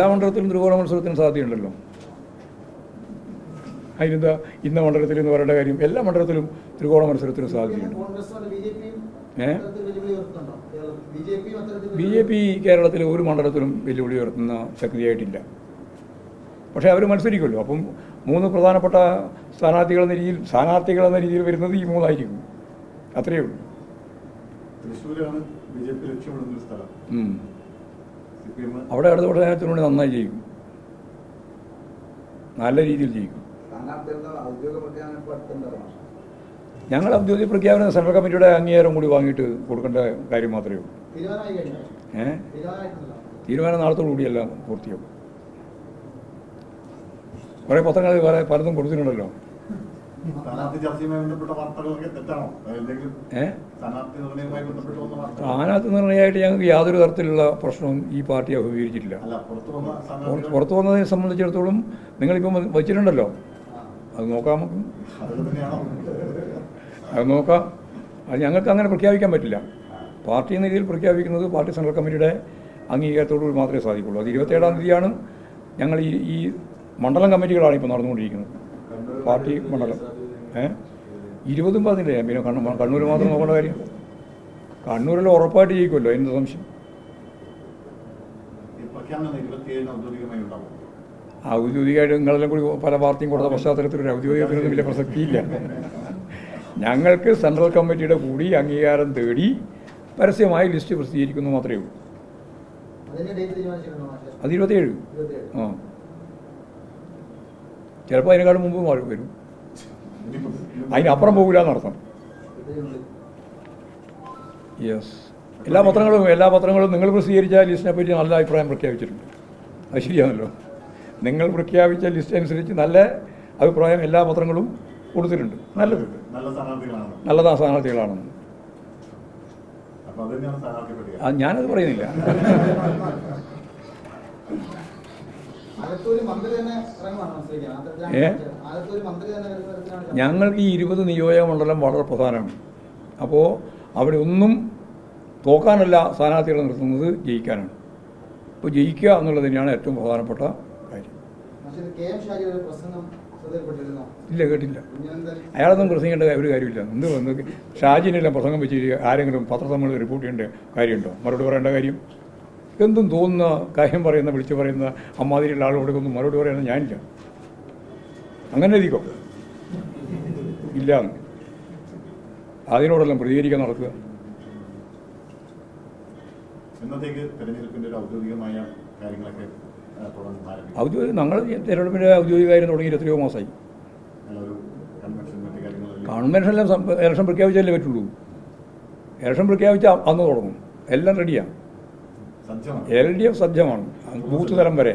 എല്ലാ മണ്ഡലത്തിലും ത്രികോണ മത്സരത്തിന് സാധ്യതയുണ്ടല്ലോ. അതിനെന്താ ഇന്ന മണ്ഡലത്തിൽ എന്ന് പറയേണ്ട കാര്യം? എല്ലാ മണ്ഡലത്തിലും ത്രികോണ മത്സരത്തിന് സാധ്യതയുണ്ട്. ബി ജെ പി കേരളത്തിൽ ഒരു മണ്ഡലത്തിലും വെല്ലുവിളി ഉയർത്തുന്ന ശക്തിയായിട്ടില്ല. പക്ഷേ അവർ മത്സരിക്കുമല്ലോ. അപ്പം 3 പ്രധാനപ്പെട്ട സ്ഥാനാർത്ഥികളെന്ന രീതിയിൽ വരുന്നത് ഈ 3 ആയിരിക്കും. അത്രയേ ഉള്ളൂ. അവിടെ അടുത്ത പ്രധാനത്തിനുവേണ്ടി നന്നായി ചെയ്യും, നല്ല രീതിയിൽ ചെയ്യും. ഞങ്ങൾ ഔദ്യോഗിക പ്രഖ്യാപനം സെൻട്രൽ കമ്മിറ്റിയുടെ അംഗീകാരം കൂടി വാങ്ങിയിട്ട് കൊടുക്കേണ്ട കാര്യം മാത്രമേ ഉള്ളൂ. തീരുമാനം നാളത്തോടുകൂടിയെല്ലാം പൂർത്തിയാവും. കുറേ പത്രങ്ങൾ പലതും കൊടുത്തിട്ടുണ്ടല്ലോ. സ്ഥാനാർത്ഥി നിർണയമായിട്ട് ഞങ്ങൾക്ക് യാതൊരു തരത്തിലുള്ള പ്രശ്നവും ഈ പാർട്ടി അഭിമുഖീകരിച്ചിട്ടില്ല. പുറത്തു വന്നതിനെ സംബന്ധിച്ചിടത്തോളം നിങ്ങളിപ്പം വച്ചിട്ടുണ്ടല്ലോ, അത് നോക്കാം. അത് നോക്കാം. അത് ഞങ്ങൾക്ക് അങ്ങനെ പ്രഖ്യാപിക്കാൻ പറ്റില്ല. പാർട്ടി എന്ന രീതിയിൽ പ്രഖ്യാപിക്കുന്നത് പാർട്ടി സെൻട്രൽ കമ്മിറ്റിയുടെ അംഗീകാരത്തോടുകൂടി മാത്രമേ സാധിക്കുള്ളൂ. അത് 27-ാം തീയതിയാണ് ഞങ്ങൾ ഈ മണ്ഡലം കമ്മിറ്റികളാണ് ഇപ്പോൾ നടന്നുകൊണ്ടിരിക്കുന്നത്. പാർട്ടി മണ്ഡലം 20 പറഞ്ഞില്ലേ. പിന്നെ കണ്ണൂർ മാത്രം നോക്കേണ്ട കാര്യം? കണ്ണൂരിൽ ഉറപ്പായിട്ട് ജയിക്കുമല്ലോ, എന്ത് സംശയം? ഔദ്യോഗികമായിട്ട് നിങ്ങളെല്ലാം കൂടി പല പാർട്ടിയും കൊടുത്ത പശ്ചാത്തലത്തിൽ ഒരു ഔദ്യോഗികത്തിനൊന്നും വലിയ പ്രസക്തിയില്ല. ഞങ്ങൾക്ക് സെൻട്രൽ കമ്മിറ്റിയുടെ കൂടി അംഗീകാരം തേടി പരസ്യമായി ലിസ്റ്റ് പ്രസിദ്ധീകരിക്കുന്നു മാത്രമേ ഉള്ളൂ. അത് 27. ആ, ചിലപ്പോൾ അതിനേക്കാളും മുമ്പ് മാറി വരും. അതിനപ്പുറം പോകില്ല എന്നർത്ഥം. യെസ്, എല്ലാ പത്രങ്ങളും നിങ്ങൾ പ്രസിദ്ധീകരിച്ച ലിസ്റ്റിനെ പറ്റി നല്ല അഭിപ്രായം പ്രഖ്യാപിച്ചിട്ടുണ്ട്. അത് ശരിയാണല്ലോ. നിങ്ങൾ പ്രഖ്യാപിച്ച ലിസ്റ്റ് അനുസരിച്ച് നല്ല അഭിപ്രായം എല്ലാ പത്രങ്ങളും കൊടുത്തിട്ടുണ്ട്. നല്ലത്, നല്ല സ്ഥാനാർത്ഥികളാണെന്ന്. ഞാനത് പറയുന്നില്ല. ഞങ്ങൾക്ക് ഈ 20 നിയോജക മണ്ഡലം വളരെ പ്രധാനമാണ്. അപ്പോൾ അവിടെ ഒന്നും തോക്കാനല്ല സ്ഥാനാർത്ഥികളെ നിർത്തുന്നത്, ജയിക്കാനാണ്. അപ്പോൾ ജയിക്കുക എന്നുള്ളത് തന്നെയാണ് ഏറ്റവും പ്രധാനപ്പെട്ട കാര്യം. ഇല്ല, കേട്ടില്ല. അയാളൊന്നും പ്രസംഗിക്കേണ്ട ഒരു കാര്യമില്ല. എന്ത് ഷാജിനെല്ലാം പ്രസംഗം വെച്ച് ആരെങ്കിലും പത്രസമ്മേളനം റിപ്പോർട്ട് ചെയ്യേണ്ട കാര്യമുണ്ടോ? മറുപടി പറയേണ്ട കാര്യം എന്തും തോന്നുന്ന കാര്യം വിളിച്ചു പറയുന്ന അമ്മാതിരിയുള്ള ആളുകൾക്കൊന്നും മറുപടി പറയുന്നത് ഞാനില്ല. അങ്ങനെ എഴുതിക്കോ. ഇല്ല, അതിനോടെല്ലാം പ്രതികരിക്കാൻ നടക്കുക. ഞങ്ങൾ തെരഞ്ഞെടുപ്പിൻ്റെ ഔദ്യോഗിക കാര്യം തുടങ്ങി 20 മാസമായി. കൺവെൻഷനെല്ലാം ഇലക്ഷൻ പ്രഖ്യാപിച്ചാലേ പറ്റുള്ളൂ. ഇലക്ഷൻ പ്രഖ്യാപിച്ചാൽ അന്ന് തുടങ്ങും. എല്ലാം റെഡിയാണ്. LDF സജ്ജമാണ് ബൂത്ത് തലം വരെ.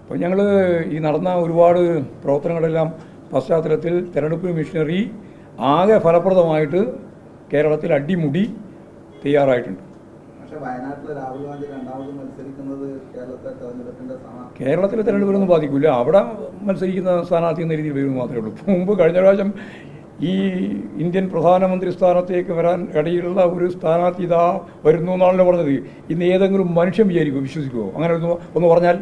അപ്പോൾ ഞങ്ങൾ ഈ നടന്ന ഒരുപാട് പ്രവർത്തനങ്ങളെല്ലാം പശ്ചാത്തലത്തിൽ തെരഞ്ഞെടുപ്പ് മിഷനറി ആകെ ഫലപ്രദമായിട്ട് കേരളത്തിൽ അടിമുടി തയ്യാറായിട്ടുണ്ട്. കേരളത്തിലെ തെരഞ്ഞെടുപ്പിനൊന്നും ബാധിക്കില്ല. അവിടെ മത്സരിക്കുന്ന സ്ഥാനാർത്ഥി എന്ന രീതിയിൽ വരുന്നത് മാത്രമേ ഉള്ളൂ. മുമ്പ് കഴിഞ്ഞ പ്രാവശ്യം ഈ ഇന്ത്യൻ പ്രധാനമന്ത്രി സ്ഥാനത്തേക്ക് വരാൻ ഇടയിലുള്ള ഒരു സ്ഥാനാർത്ഥി ഇതാ വരുന്നു എന്നാണല്ലോ പറഞ്ഞത്. ഇന്ന് ഏതെങ്കിലും മനുഷ്യൻ വിശ്വസിക്കുമോ? അങ്ങനെ ഒന്ന് പറഞ്ഞാൽ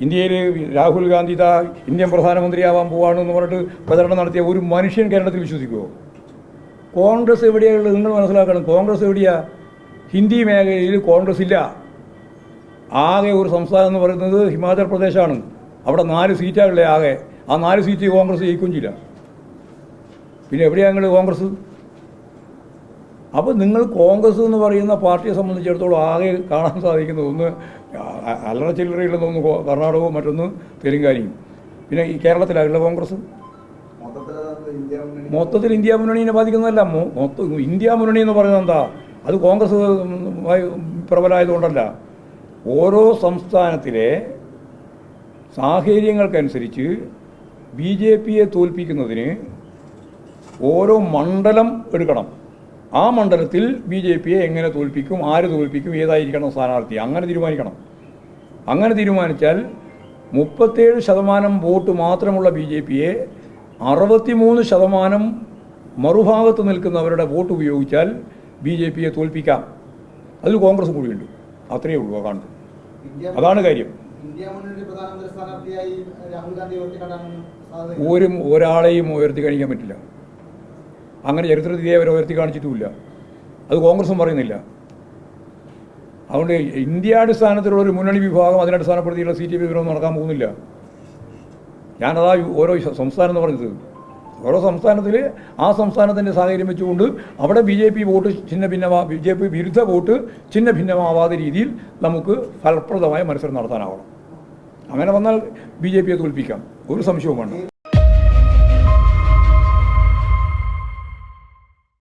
ഇന്ത്യയിൽ രാഹുൽ ഗാന്ധി ഇതാ ഇന്ത്യൻ പ്രധാനമന്ത്രിയാവാൻ പോവാണെന്ന് പറഞ്ഞിട്ട് പ്രചരണം നടത്തിയ ഒരു മനുഷ്യൻ കേരളത്തിൽ വിശ്വസിക്കുമോ? കോൺഗ്രസ് എവിടെയുള്ളത് നിങ്ങൾ മനസ്സിലാക്കണം. കോൺഗ്രസ് എവിടെയാ? ഹിന്ദി മേഖലയിൽ കോൺഗ്രസ് ഇല്ല. ആകെ ഒരു സംസ്ഥാനം എന്ന് പറയുന്നത് ഹിമാചൽ പ്രദേശാണ്. അവിടെ 4 സീറ്റാണല്ലേ ആകെ. ആ 4 സീറ്റ് കോൺഗ്രസ് ജയിക്കുകയും ചെയ്യില്ല. പിന്നെ എവിടെയാണ് നിങ്ങൾ കോൺഗ്രസ്? അപ്പോൾ നിങ്ങൾ കോൺഗ്രസ് എന്ന് പറയുന്ന പാർട്ടിയെ സംബന്ധിച്ചിടത്തോളം ആകെ കാണാൻ സാധിക്കുന്നത് ഒന്ന് അല്ലറ ചില്ലറയില്ലെന്ന് ഒന്ന് കർണാടകവും മറ്റൊന്ന് തെലുങ്കാനയും. പിന്നെ ഈ കേരളത്തിലായുള്ള കോൺഗ്രസ് മൊത്തത്തിൽ ഇന്ത്യ മുന്നണിയെ ബാധിക്കുന്നതല്ല. ഇന്ത്യ മുന്നണി എന്ന് പറയുന്നത് എന്താ? അത് കോൺഗ്രസ് പ്രബലമായതുകൊണ്ടല്ല. ഓരോ സംസ്ഥാനത്തിലെ സാഹചര്യങ്ങൾക്കനുസരിച്ച് BJPയെ തോൽപ്പിക്കുന്നതിന് ഓരോ മണ്ഡലം എടുക്കണം. ആ മണ്ഡലത്തിൽ BJPയെ എങ്ങനെ തോൽപ്പിക്കും, ആര് തോൽപ്പിക്കും, ഏതായിരിക്കണം സ്ഥാനാർത്ഥി, അങ്ങനെ തീരുമാനിക്കണം. അങ്ങനെ തീരുമാനിച്ചാൽ 37% വോട്ട് മാത്രമുള്ള BJPയെ 63% മറുഭാഗത്ത് നിൽക്കുന്നവരുടെ വോട്ട് ഉപയോഗിച്ചാൽ BJPയെ തോൽപ്പിക്കാം. അതിൽ കോൺഗ്രസ് കൂടിയുണ്ട്. അത്രയേ ഉള്ളൂ കാണുന്നത്. അതാണ് കാര്യം. ഒരാളെയും ഉയർത്തി കാണിക്കാൻ പറ്റില്ല. അങ്ങനെ ചരിത്രത്തിൽ അവരെ ഉയർത്തി കാണിച്ചിട്ടുമില്ല. അത് കോൺഗ്രസും പറയുന്നില്ല. അതുകൊണ്ട് ഇന്ത്യാടിസ്ഥാനത്തിലുള്ള ഒരു മുന്നണി വിഭാഗം അതിനടിസ്ഥാനപ്പെടുത്തിയുള്ള CTP വിരോധം നടക്കാൻ പോകുന്നില്ല. ഞാനതാ ഓരോ സംസ്ഥാനം എന്ന് പറഞ്ഞത്. ഓരോ സംസ്ഥാനത്തിൽ ആ സംസ്ഥാനത്തിൻ്റെ സാഹചര്യം വെച്ചുകൊണ്ട് അവിടെ BJP വോട്ട് BJP വിരുദ്ധ വോട്ട് ചിഹ്ന ഭിന്നമാവാത്ത രീതിയിൽ നമുക്ക് ഫലപ്രദമായ മത്സരം നടത്താനാവണം. അങ്ങനെ വന്നാൽ BJPയെ തോൽപ്പിക്കാം, ഒരു സംശയവും വേണ്ട.